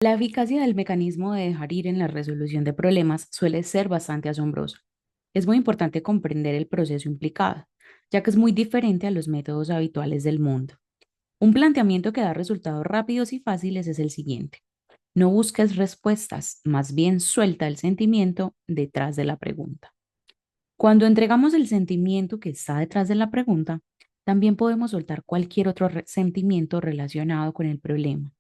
La eficacia del mecanismo de dejar ir en la resolución de problemas suele ser bastante asombrosa. Es muy importante comprender el proceso implicado, ya que es muy diferente a los métodos habituales del mundo. Un planteamiento que da resultados rápidos y fáciles es el siguiente. No busques respuestas, más bien suelta el sentimiento detrás de la pregunta. Cuando entregamos el sentimiento que está detrás de la pregunta, también podemos soltar cualquier otro sentimiento relacionado con el problema.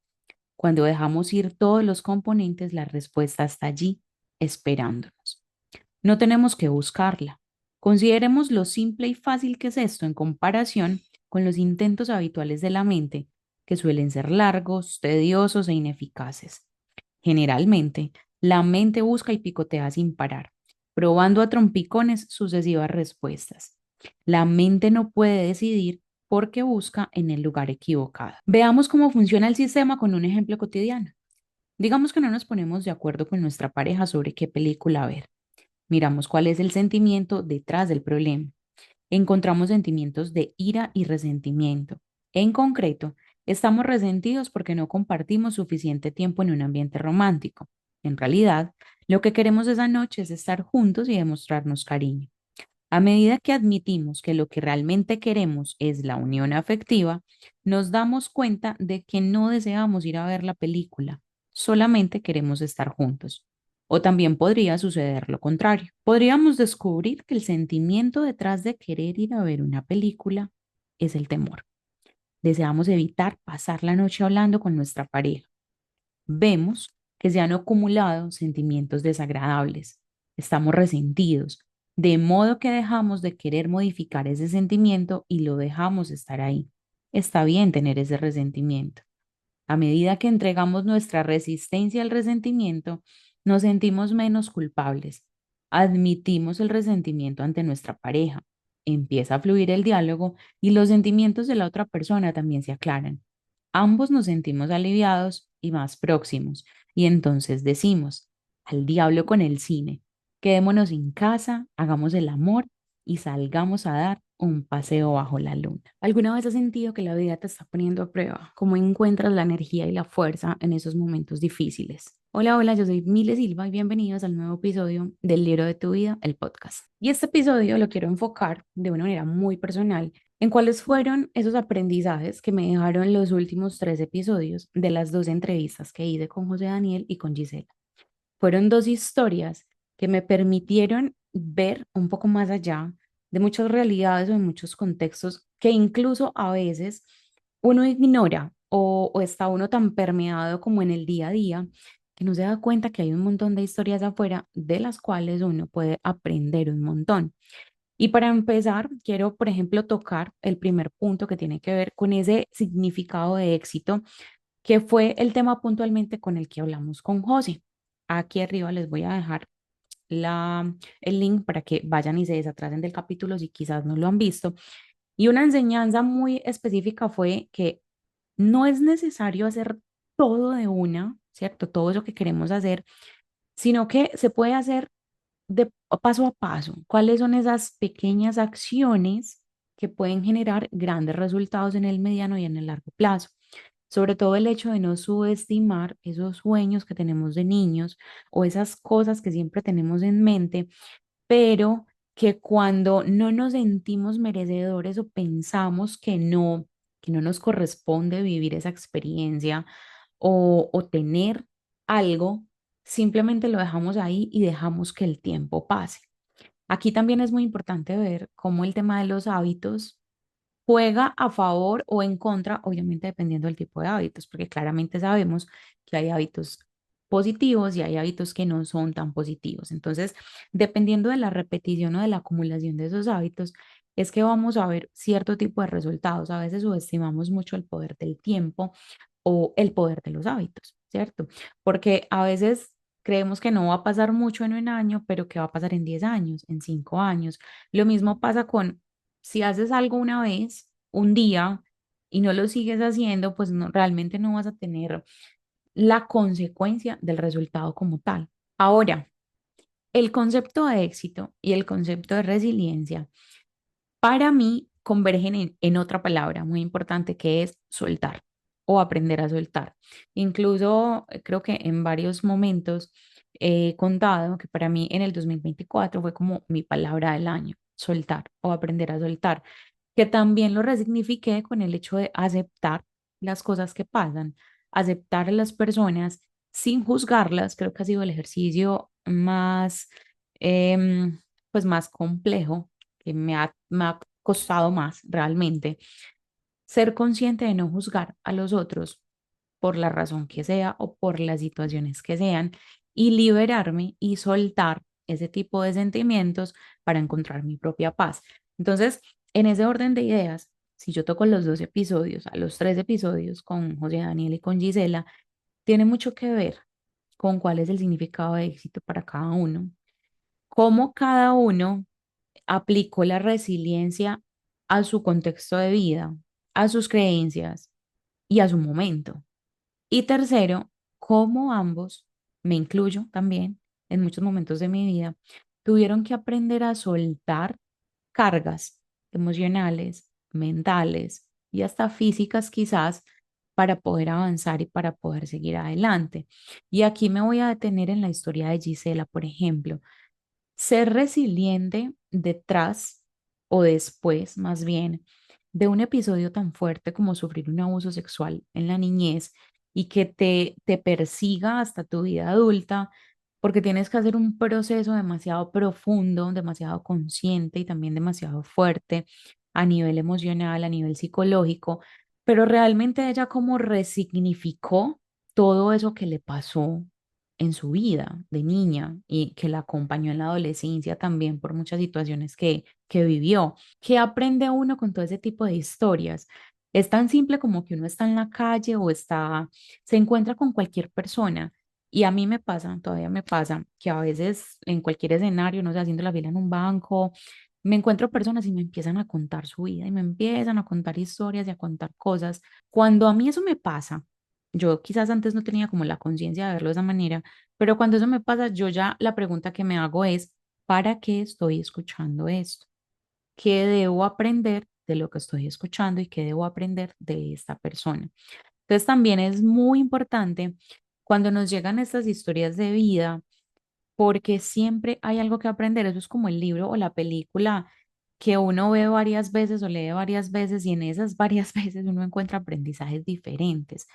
Cuando dejamos ir todos los componentes, la respuesta está allí, esperándonos. No tenemos que buscarla. Consideremos lo simple y fácil que es esto en comparación con los intentos habituales de la mente, que suelen ser largos, tediosos e ineficaces. Generalmente, la mente busca y picotea sin parar, probando a trompicones sucesivas respuestas. La mente no puede decidir porque busca en el lugar equivocado. Veamos cómo funciona el sistema con un ejemplo cotidiano. Digamos que no nos ponemos de acuerdo con nuestra pareja sobre qué película ver. Miramos cuál es el sentimiento detrás del problema. Encontramos sentimientos de ira y resentimiento. En concreto, estamos resentidos porque no compartimos suficiente tiempo en un ambiente romántico. En realidad, lo que queremos esa noche es estar juntos y demostrarnos cariño. A medida que admitimos que lo que realmente queremos es la unión afectiva, nos damos cuenta de que no deseamos ir a ver la película, solamente queremos estar juntos. O también podría suceder lo contrario. Podríamos descubrir que el sentimiento detrás de querer ir a ver una película es el temor. Deseamos evitar pasar la noche hablando con nuestra pareja. Vemos que se han acumulado sentimientos desagradables. Estamos resentidos, de modo que dejamos de querer modificar ese sentimiento y lo dejamos estar ahí. Está bien tener ese resentimiento. A medida que entregamos nuestra resistencia al resentimiento, nos sentimos menos culpables. Admitimos el resentimiento ante nuestra pareja. Empieza a fluir el diálogo y los sentimientos de la otra persona también se aclaran. Ambos nos sentimos aliviados y más próximos. Y entonces decimos, al diablo con el cine, quedémonos en casa, hagamos el amor y salgamos a dar un paseo bajo la luna. ¿Alguna vez has sentido que la vida te está poniendo a prueba? ¿Cómo encuentras la energía y la fuerza en esos momentos difíciles? Hola, hola, yo soy Mile Silva y bienvenidos al nuevo episodio del Libro de tu Vida, el podcast. Y este episodio lo quiero enfocar de una manera muy personal en cuáles fueron esos aprendizajes que me dejaron los últimos 3 episodios de las 2 entrevistas que hice con José Daniel y con Gisela. Fueron 2 historias que me permitieron ver un poco más allá de muchas realidades o de muchos contextos que incluso a veces uno ignora o está uno tan permeado como en el día a día que no se da cuenta que hay un montón de historias afuera de las cuales uno puede aprender un montón. Y para empezar, quiero, por ejemplo, tocar el primer punto que tiene que ver con ese significado de éxito, que fue el tema puntualmente con el que hablamos con José. Aquí arriba les voy a dejar el link para que vayan y se desatrasen del capítulo si quizás no lo han visto. Y una enseñanza muy específica fue que no es necesario hacer todo de una, ¿cierto? Todo eso que queremos hacer, sino que se puede hacer de paso a paso. ¿Cuáles son esas pequeñas acciones que pueden generar grandes resultados en el mediano y en el largo plazo? Sobre todo el hecho de no subestimar esos sueños que tenemos de niños o esas cosas que siempre tenemos en mente, pero que cuando no nos sentimos merecedores o pensamos que no nos corresponde vivir esa experiencia o tener algo, simplemente lo dejamos ahí y dejamos que el tiempo pase. Aquí también es muy importante ver cómo el tema de los hábitos juega a favor o en contra, obviamente dependiendo del tipo de hábitos, porque claramente sabemos que hay hábitos positivos y hay hábitos que no son tan positivos. Entonces, dependiendo de la repetición o de la acumulación de esos hábitos, es que vamos a ver cierto tipo de resultados. A veces subestimamos mucho el poder del tiempo o el poder de los hábitos, ¿cierto? Porque a veces creemos que no va a pasar mucho en un año, pero que va a pasar en 10 años, en 5 años. Lo mismo pasa con si haces algo una vez, un día, y no lo sigues haciendo, pues no, realmente no vas a tener la consecuencia del resultado como tal. Ahora, el concepto de éxito y el concepto de resiliencia, para mí, convergen en otra palabra muy importante que es soltar o aprender a soltar. Incluso creo que en varios momentos he contado que para mí en el 2024 fue como mi palabra del año, soltar o aprender a soltar, que también lo resignifiqué con el hecho de aceptar las cosas que pasan, aceptar a las personas sin juzgarlas. Creo que ha sido el ejercicio más, em, pues más complejo, que me ha costado más realmente ser consciente de no juzgar a los otros por la razón que sea o por las situaciones que sean y liberarme y soltar ese tipo de sentimientos para encontrar mi propia paz. Entonces, en ese orden de ideas, si yo toco los dos episodios, a los tres episodios con José Daniel y con Gisela, tiene mucho que ver con cuál es el significado de éxito para cada uno, cómo cada uno aplicó la resiliencia a su contexto de vida, a sus creencias y a su momento. Y tercero, cómo ambos, me incluyo también en muchos momentos de mi vida, tuvieron que aprender a soltar cargas emocionales, mentales y hasta físicas quizás para poder avanzar y para poder seguir adelante. Y aquí me voy a detener en la historia de Gisela, por ejemplo. Ser resiliente detrás o después, más bien, de un episodio tan fuerte como sufrir un abuso sexual en la niñez y que te persiga hasta tu vida adulta, porque tienes que hacer un proceso demasiado profundo, demasiado consciente y también demasiado fuerte a nivel emocional, a nivel psicológico, pero realmente ella como resignificó todo eso que le pasó en su vida de niña y que la acompañó en la adolescencia también por muchas situaciones que vivió. ¿Qué aprende uno con todo ese tipo de historias? Es tan simple como que uno está en la calle o se encuentra con cualquier persona. Y a mí me pasa, todavía me pasa, que a veces en cualquier escenario, no sé, haciendo la fila en un banco, me encuentro personas y me empiezan a contar su vida y me empiezan a contar historias y a contar cosas. Cuando a mí eso me pasa, yo quizás antes no tenía como la conciencia de verlo de esa manera, pero cuando eso me pasa, yo ya la pregunta que me hago es, ¿para qué estoy escuchando esto? ¿Qué debo aprender de lo que estoy escuchando y qué debo aprender de esta persona? Entonces también es muy importante cuando nos llegan estas historias de vida, porque siempre hay algo que aprender. Eso es como el libro o la película que uno ve varias veces o lee varias veces y en esas varias veces uno encuentra aprendizajes diferentes.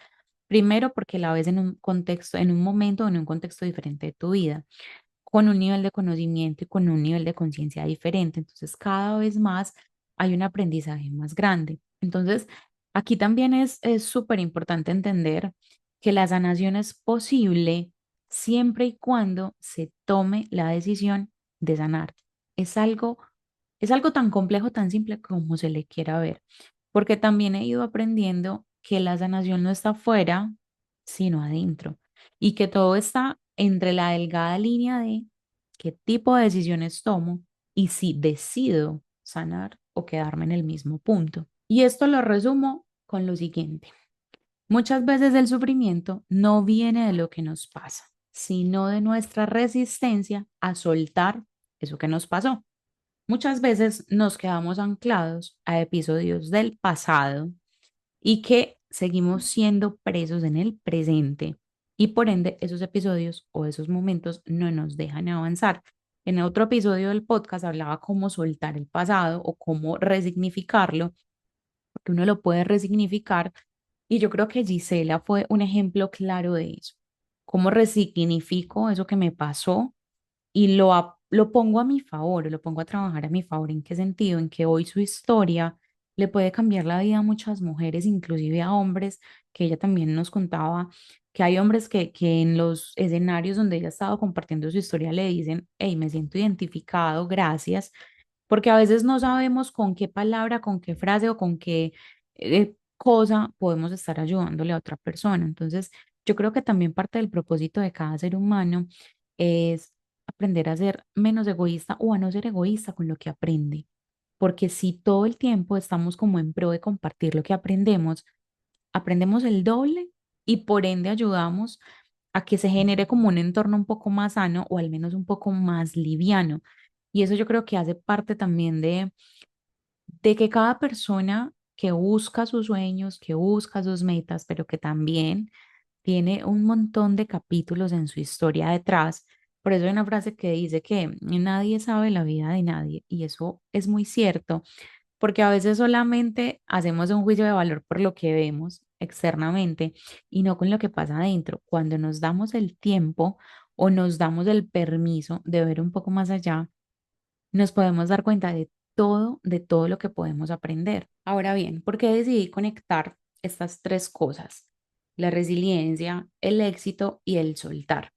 Primero, porque la ves en un contexto, en un momento o en un contexto diferente de tu vida, con un nivel de conocimiento y con un nivel de conciencia diferente. Entonces, cada vez más hay un aprendizaje más grande. Entonces, aquí también es súper importante entender que la sanación es posible siempre y cuando se tome la decisión de sanar. Es algo, es algo tan complejo, tan simple como se le quiera ver, porque también he ido aprendiendo que la sanación no está afuera, sino adentro, y que todo está entre la delgada línea de qué tipo de decisiones tomo y si decido sanar o quedarme en el mismo punto. Y esto lo resumo con lo siguiente. Muchas veces el sufrimiento no viene de lo que nos pasa, sino de nuestra resistencia a soltar eso que nos pasó. Muchas veces nos quedamos anclados a episodios del pasado y que seguimos siendo presos en el presente y por ende esos episodios o esos momentos no nos dejan avanzar. En otro episodio del podcast hablaba cómo soltar el pasado o cómo resignificarlo, porque uno lo puede resignificar y yo creo que Gisela fue un ejemplo claro de eso. Cómo resignifico eso que me pasó y lo pongo a mi favor, lo pongo a trabajar a mi favor. ¿En qué sentido? En que hoy su historia le puede cambiar la vida a muchas mujeres, inclusive a hombres, que ella también nos contaba que hay hombres que en los escenarios donde ella ha estado compartiendo su historia le dicen, hey, me siento identificado, gracias, porque a veces no sabemos con qué palabra, con qué frase o con qué cosa podemos estar ayudándole a otra persona. Entonces, yo creo que también parte del propósito de cada ser humano es aprender a ser menos egoísta o a no ser egoísta con lo que aprende. Porque si todo el tiempo estamos como en pro de compartir lo que aprendemos, aprendemos el doble y por ende ayudamos a que se genere como un entorno un poco más sano o al menos un poco más liviano. Y eso yo creo que hace parte también de que cada persona que busca sus sueños, que busca sus metas, pero que también tiene un montón de capítulos en su historia detrás. Por eso hay una frase que dice que nadie sabe la vida de nadie y eso es muy cierto, porque a veces solamente hacemos un juicio de valor por lo que vemos externamente y no con lo que pasa adentro. Cuando nos damos el tiempo o nos damos el permiso de ver un poco más allá, nos podemos dar cuenta de todo lo que podemos aprender. Ahora bien, ¿por qué decidí conectar estas tres cosas? La resiliencia, el éxito y el soltar.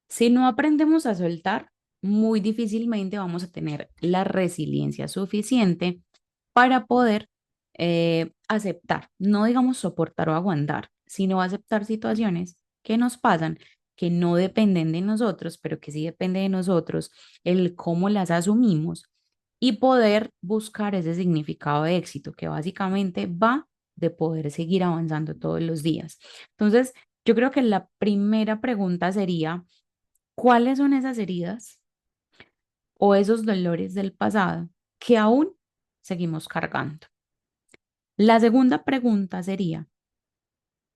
Si no aprendemos a soltar, muy difícilmente vamos a tener la resiliencia suficiente para poder aceptar, no digamos soportar o aguantar, sino aceptar situaciones que nos pasan, que no dependen de nosotros, pero que sí depende de nosotros, el cómo las asumimos y poder buscar ese significado de éxito que básicamente va de poder seguir avanzando todos los días. Entonces, yo creo que la primera pregunta sería, ¿cuáles son esas heridas o esos dolores del pasado que aún seguimos cargando? La segunda pregunta sería,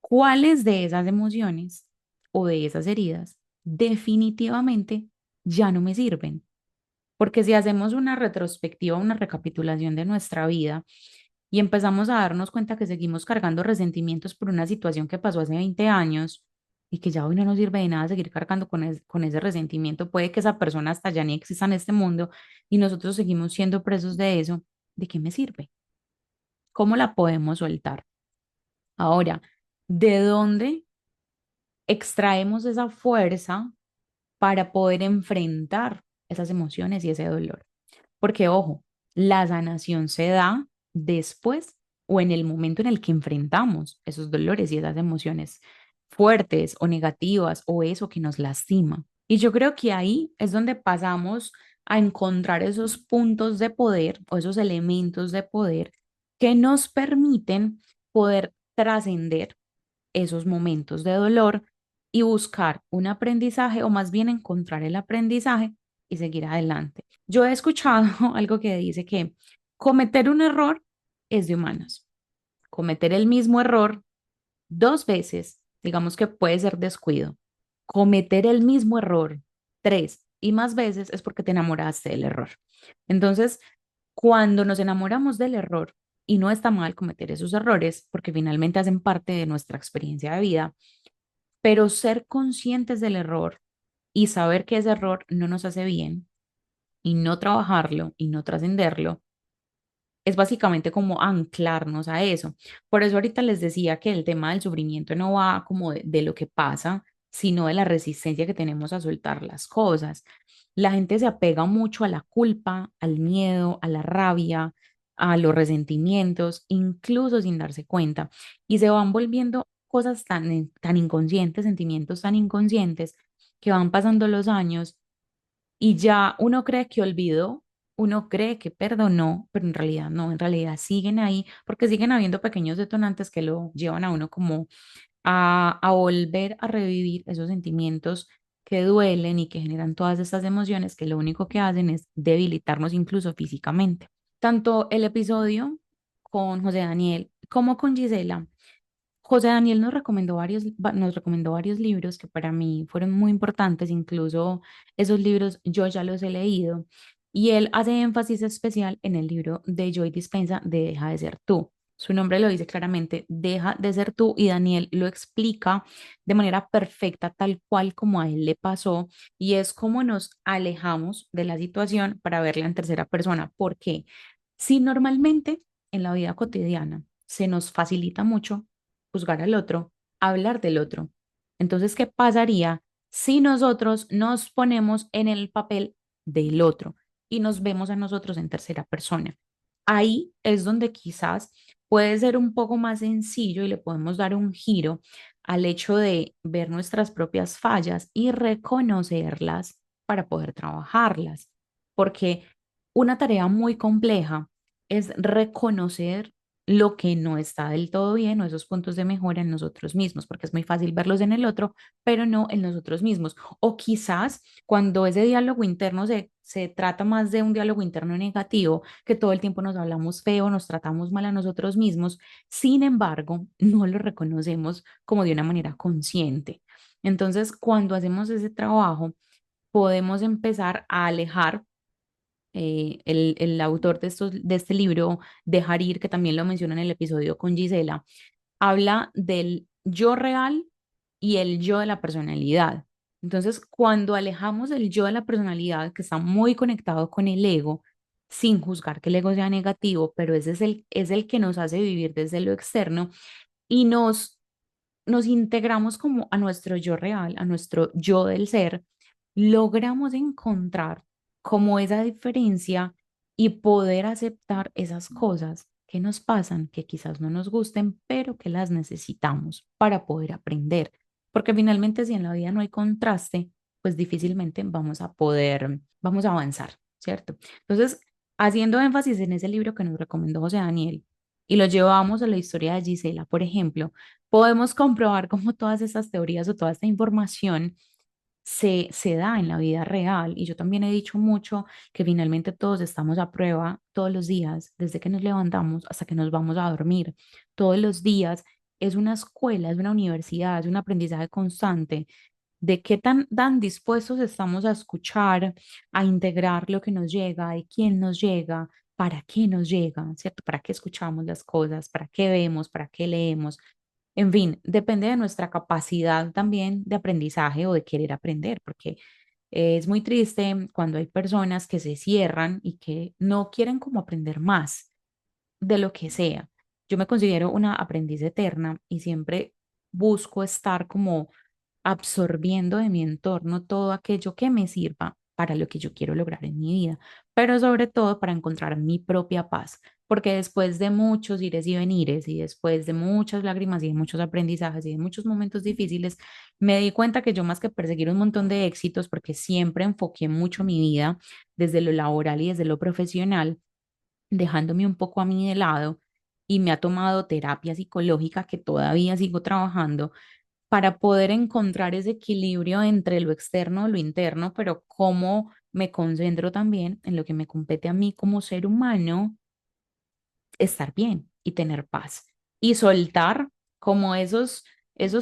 ¿cuáles de esas emociones o de esas heridas definitivamente ya no me sirven? Porque si hacemos una retrospectiva, una recapitulación de nuestra vida y empezamos a darnos cuenta que seguimos cargando resentimientos por una situación que pasó hace 20 años y que ya hoy no nos sirve de nada seguir cargando con ese resentimiento, puede que esa persona hasta ya ni exista en este mundo y nosotros seguimos siendo presos de eso, ¿de qué me sirve? ¿Cómo la podemos soltar? Ahora, ¿de dónde extraemos esa fuerza para poder enfrentar esas emociones y ese dolor? Porque, ojo, la sanación se da después o en el momento en el que enfrentamos esos dolores y esas emociones fuertes o negativas o eso que nos lastima. Y yo creo que ahí es donde pasamos a encontrar esos puntos de poder o esos elementos de poder que nos permiten poder trascender esos momentos de dolor y buscar un aprendizaje o más bien encontrar el aprendizaje y seguir adelante. Yo he escuchado algo que dice que cometer un error es de humanos. Cometer el mismo error dos veces, digamos que puede ser descuido. Cometer el mismo error tres y más veces es porque te enamoraste del error. Entonces, cuando nos enamoramos del error, y no está mal cometer esos errores porque finalmente hacen parte de nuestra experiencia de vida, pero ser conscientes del error y saber que ese error no nos hace bien y no trabajarlo y no trascenderlo, es básicamente como anclarnos a eso. Por eso ahorita les decía que el tema del sufrimiento no va como de lo que pasa, sino de la resistencia que tenemos a soltar las cosas. La gente se apega mucho a la culpa, al miedo, a la rabia, a los resentimientos, incluso sin darse cuenta, y se van volviendo cosas tan inconscientes, sentimientos tan inconscientes, que van pasando los años y ya uno cree que olvidó, uno cree que perdonó, pero en realidad no, en realidad siguen ahí porque siguen habiendo pequeños detonantes que lo llevan a uno como a volver a revivir esos sentimientos que duelen y que generan todas estas emociones que lo único que hacen es debilitarnos incluso físicamente. Tanto el episodio con José Daniel como con Gisela, José Daniel nos recomendó varios libros que para mí fueron muy importantes, incluso esos libros yo ya los he leído, y él hace énfasis especial en el libro de Joy Dispenza de Deja de ser tú. Su nombre lo dice claramente, deja de ser tú, y Daniel lo explica de manera perfecta, tal cual como a él le pasó, y es como nos alejamos de la situación para verla en tercera persona. ¿Por qué? Si normalmente en la vida cotidiana se nos facilita mucho juzgar al otro, hablar del otro. Entonces, ¿qué pasaría si nosotros nos ponemos en el papel del otro y nos vemos a nosotros en tercera persona? Ahí es donde quizás puede ser un poco más sencillo y le podemos dar un giro al hecho de ver nuestras propias fallas y reconocerlas para poder trabajarlas. Porque una tarea muy compleja es reconocer lo que no está del todo bien o esos puntos de mejora en nosotros mismos, porque es muy fácil verlos en el otro, pero no en nosotros mismos. O quizás cuando ese diálogo interno se trata más de un diálogo interno negativo, que todo el tiempo nos hablamos feo, nos tratamos mal a nosotros mismos, sin embargo, no lo reconocemos como de una manera consciente. Entonces, cuando hacemos ese trabajo, podemos empezar a alejar el autor de este libro, de Harir, que también lo menciona en el episodio con Gisela, habla del yo real y el yo de la personalidad. Entonces, cuando alejamos el yo de la personalidad, que está muy conectado con el ego, sin juzgar que el ego sea negativo, pero ese es el que nos hace vivir desde lo externo y nos integramos como a nuestro yo real, a nuestro yo del ser, logramos encontrar como esa diferencia y poder aceptar esas cosas que nos pasan, que quizás no nos gusten, pero que las necesitamos para poder aprender. Porque finalmente si en la vida no hay contraste, pues difícilmente vamos a avanzar, ¿cierto? Entonces, haciendo énfasis en ese libro que nos recomendó José Daniel y lo llevamos a la historia de Gisela, por ejemplo, podemos comprobar cómo todas esas teorías o toda esta información se da en la vida real. Y yo también he dicho mucho que finalmente todos estamos a prueba todos los días, desde que nos levantamos hasta que nos vamos a dormir. Todos los días es una escuela, es una universidad, es un aprendizaje constante de qué tan dispuestos estamos a escuchar, a integrar lo que nos llega, de quién nos llega, para qué nos llega, ¿cierto? ¿Para qué escuchamos las cosas? ¿Para qué vemos? ¿Para qué leemos? En fin, depende de nuestra capacidad también de aprendizaje o de querer aprender, porque es muy triste cuando hay personas que se cierran y que no quieren como aprender más de lo que sea. Yo me considero una aprendiz eterna y siempre busco estar como absorbiendo de mi entorno todo aquello que me sirva para lo que yo quiero lograr en mi vida, pero sobre todo para encontrar mi propia paz, porque después de muchos ires y venires y después de muchas lágrimas y de muchos aprendizajes y de muchos momentos difíciles, me di cuenta que yo más que perseguir un montón de éxitos, porque siempre enfoqué mucho mi vida desde lo laboral y desde lo profesional, dejándome un poco a mí de lado y me ha tomado terapia psicológica que todavía sigo trabajando para poder encontrar ese equilibrio entre lo externo y lo interno, pero cómo me concentro también en lo que me compete a mí como ser humano, estar bien y tener paz y soltar como esos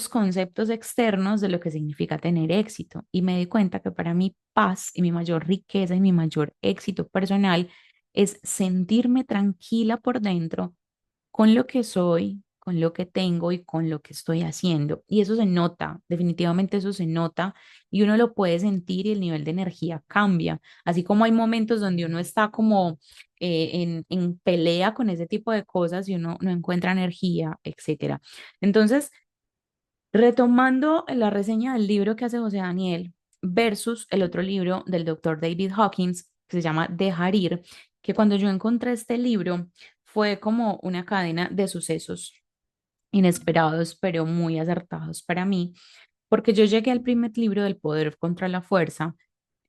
conceptos externos de lo que significa tener éxito. Y me di cuenta que para mí paz y mi mayor riqueza y mi mayor éxito personal es sentirme tranquila por dentro con lo que soy, con lo que tengo y con lo que estoy haciendo. Y eso se nota, definitivamente eso se nota y uno lo puede sentir y el nivel de energía cambia. Así como hay momentos donde uno está como en pelea con ese tipo de cosas y uno no encuentra energía, etcétera. Entonces, retomando la reseña del libro que hace José Daniel versus el otro libro del doctor David Hawkins, que se llama Dejar ir, que cuando yo encontré este libro fue como una cadena de sucesos inesperados, pero muy acertados para mí, porque yo llegué al primer libro del Poder contra la Fuerza,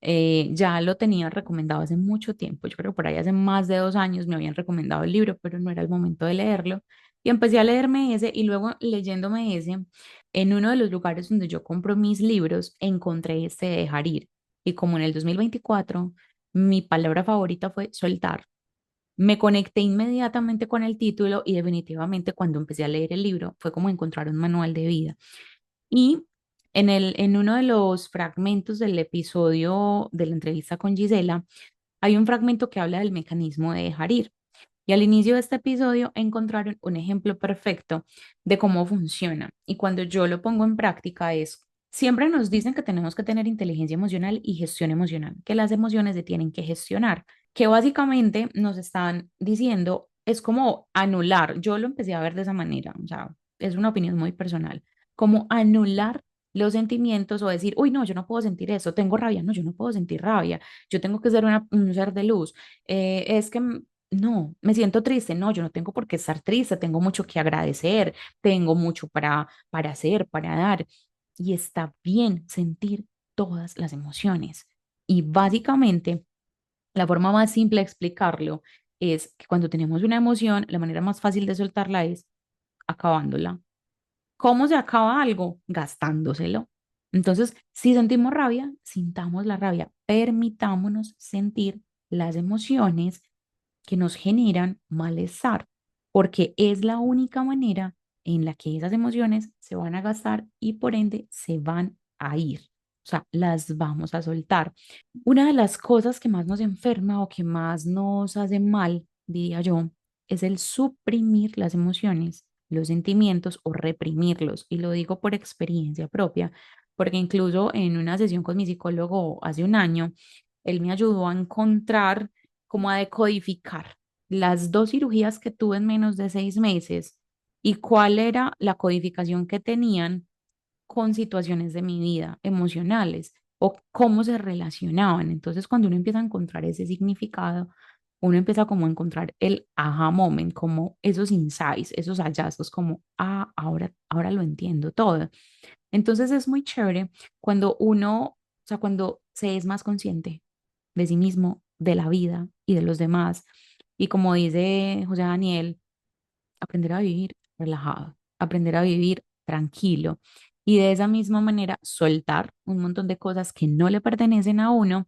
ya lo tenía recomendado hace mucho tiempo, yo creo que por ahí hace más de 2 años me habían recomendado el libro, pero no era el momento de leerlo. Y empecé a leerme ese y luego leyéndome ese, en uno de los lugares donde yo compro mis libros, encontré este de Dejar ir. Y como en el 2024, mi palabra favorita fue soltar. Me conecté inmediatamente con el título y definitivamente cuando empecé a leer el libro fue como encontrar un manual de vida. Y en uno de los fragmentos del episodio de la entrevista con Gisela, hay un fragmento que habla del mecanismo de dejar ir. Y al inicio de este episodio encontraron un ejemplo perfecto de cómo funciona. Y cuando yo lo pongo en práctica es, siempre nos dicen que tenemos que tener inteligencia emocional y gestión emocional, que las emociones se tienen que gestionar, que básicamente nos están diciendo, es como anular, yo lo empecé a ver de esa manera, o sea, es una opinión muy personal, como anular los sentimientos o decir, uy, no, yo no puedo sentir eso, tengo rabia, no, yo no puedo sentir rabia, yo tengo que ser un ser de luz, es que no, me siento triste. No, yo no tengo por qué estar triste. Tengo mucho que agradecer. Tengo mucho para hacer, para dar. Y está bien sentir todas las emociones. Y básicamente, la forma más simple de explicarlo es que cuando tenemos una emoción, la manera más fácil de soltarla es acabándola. ¿Cómo se acaba algo? Gastándoselo. Entonces, si sentimos rabia, sintamos la rabia, permitámonos sentir las emociones que nos generan malestar, porque es la única manera en la que esas emociones se van a gastar y por ende se van a ir. O sea, las vamos a soltar. Una de las cosas que más nos enferma o que más nos hace mal, diría yo, es el suprimir las emociones, los sentimientos o reprimirlos. Y lo digo por experiencia propia, porque incluso en una sesión con mi psicólogo hace un año, él me ayudó a encontrar, como a decodificar las dos cirugías que tuve en menos de 6 meses y cuál era la codificación que tenían con situaciones de mi vida emocionales o cómo se relacionaban. Entonces, cuando uno empieza a encontrar ese significado, uno empieza como a encontrar el aha moment, como esos insights, esos hallazgos, como, ahora lo entiendo todo. Entonces es muy chévere cuando uno, o sea, cuando se es más consciente de sí mismo, de la vida y de los demás. Y como dice José Daniel, aprender a vivir relajado, aprender a vivir tranquilo y de esa misma manera soltar un montón de cosas que no le pertenecen a uno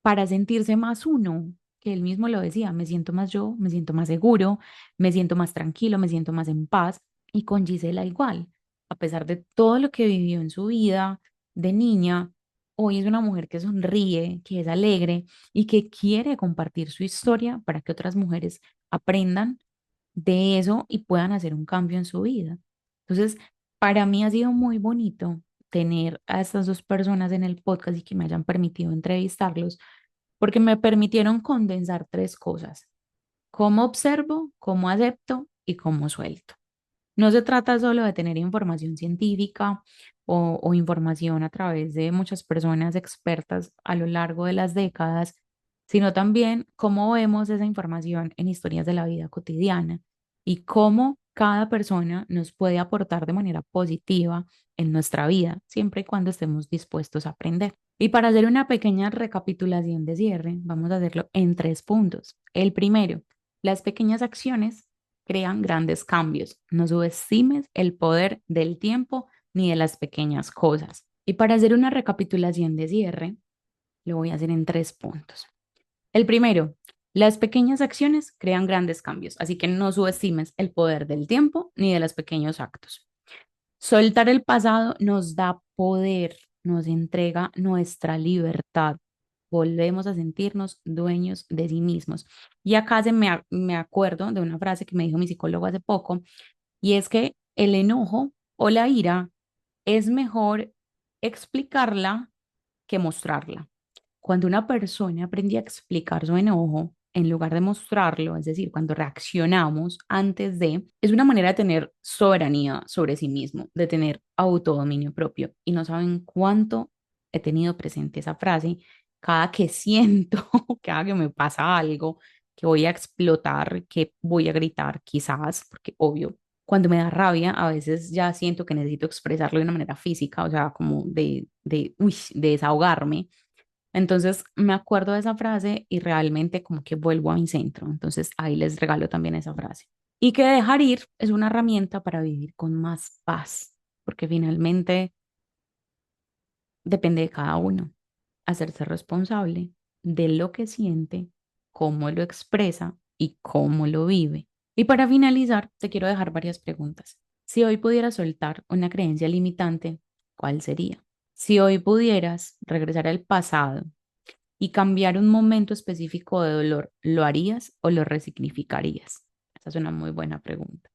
para sentirse más uno, que él mismo lo decía, me siento más yo, me siento más seguro, me siento más tranquilo, me siento más en paz y con Gisela igual, a pesar de todo lo que vivió en su vida de niña. Hoy es una mujer que sonríe, que es alegre y que quiere compartir su historia para que otras mujeres aprendan de eso y puedan hacer un cambio en su vida. Entonces, para mí ha sido muy bonito tener a estas dos personas en el podcast y que me hayan permitido entrevistarlos, porque me permitieron condensar tres cosas: cómo observo, cómo acepto y cómo suelto. No se trata solo de tener información científica o información a través de muchas personas expertas a lo largo de las décadas, sino también cómo vemos esa información en historias de la vida cotidiana y cómo cada persona nos puede aportar de manera positiva en nuestra vida, siempre y cuando estemos dispuestos a aprender. Y para hacer una pequeña recapitulación de cierre, vamos a hacerlo en 3 puntos. El primero, las pequeñas acciones crean grandes cambios. No subestimes el poder del tiempo ni de las pequeñas cosas. Y para hacer una recapitulación de cierre, lo voy a hacer en 3 puntos. El primero, las pequeñas acciones crean grandes cambios, así que no subestimes el poder del tiempo ni de los pequeños actos. Soltar el pasado nos da poder, nos entrega nuestra libertad. Volvemos a sentirnos dueños de sí mismos. Y acá me acuerdo de una frase que me dijo mi psicólogo hace poco, y es que el enojo o la ira es mejor explicarla que mostrarla. Cuando una persona aprende a explicar su enojo en lugar de mostrarlo, es decir, cuando reaccionamos antes de, es una manera de tener soberanía sobre sí mismo, de tener autodominio propio. Y no saben cuánto he tenido presente esa frase cada que siento, cada que me pasa algo, que voy a explotar, que voy a gritar, quizás, porque obvio, cuando me da rabia, a veces ya siento que necesito expresarlo de una manera física, o sea, como de desahogarme. Entonces me acuerdo de esa frase y realmente como que vuelvo a mi centro. Entonces ahí les regalo también esa frase. Y que dejar ir es una herramienta para vivir con más paz, porque finalmente depende de cada uno hacerse responsable de lo que siente, cómo lo expresa y cómo lo vive. Y para finalizar, te quiero dejar varias preguntas. Si hoy pudieras soltar una creencia limitante, ¿cuál sería? Si hoy pudieras regresar al pasado y cambiar un momento específico de dolor, ¿lo harías o lo resignificarías? Esa es una muy buena pregunta.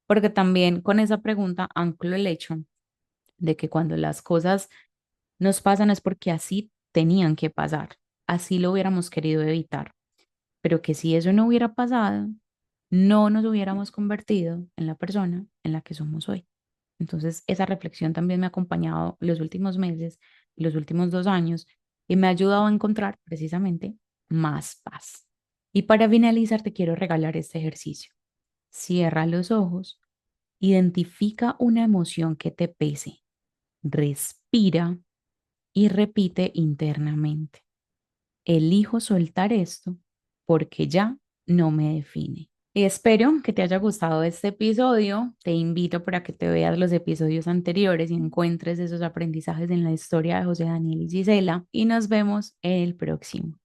Porque también con esa pregunta anclo el hecho de que cuando las cosas nos pasan es porque así tenían que pasar, así lo hubiéramos querido evitar, pero que si eso no hubiera pasado, no nos hubiéramos convertido en la persona en la que somos hoy. Entonces, esa reflexión también me ha acompañado los últimos meses, los últimos 2 años, y me ha ayudado a encontrar precisamente más paz. Y para finalizar, te quiero regalar este ejercicio. Cierra los ojos, identifica una emoción que te pese, respira y repite internamente: elijo soltar esto porque ya no me define. Y espero que te haya gustado este episodio. Te invito para que te veas los episodios anteriores y encuentres esos aprendizajes en la historia de José Daniel y Gisela. Y nos vemos en el próximo.